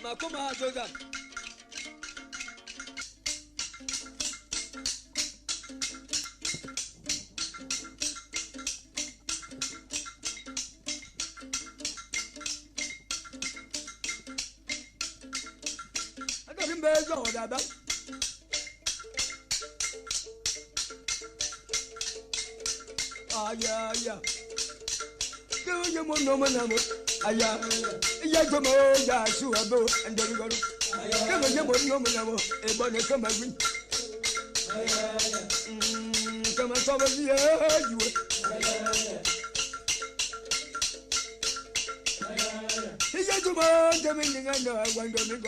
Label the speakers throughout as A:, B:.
A: Makoma Jordan. I got him based on that. Ah, yeah, yeah. Do you want no man? Aya, ya como ya su abo, and then go. Come on, you want no man, a bonnet come and come and solve you. Ya tu man, the meaning I know, I want to make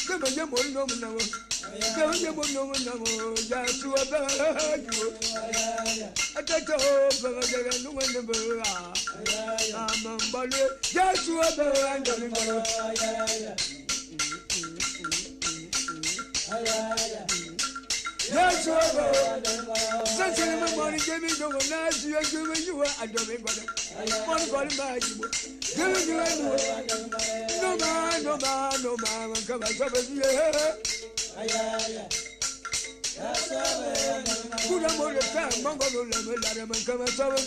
A: come on, you want no man. Don't you want no one? Just to obey you. I don't know, but no one ever. I'm a body. Just to obey and don't go. Yes, such a money gave me no one else. You are giving you a domain. One body by you. Giving you no man, no man, no man. Come on, Good amount of time, Mongolo, Lam, come and solve it.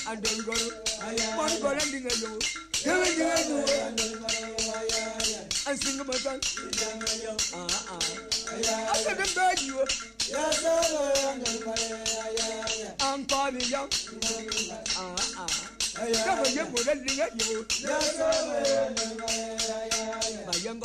A: I don't go. I sing about that. I couldn't beg you. I'm probably young. Come on, you're more than you. My young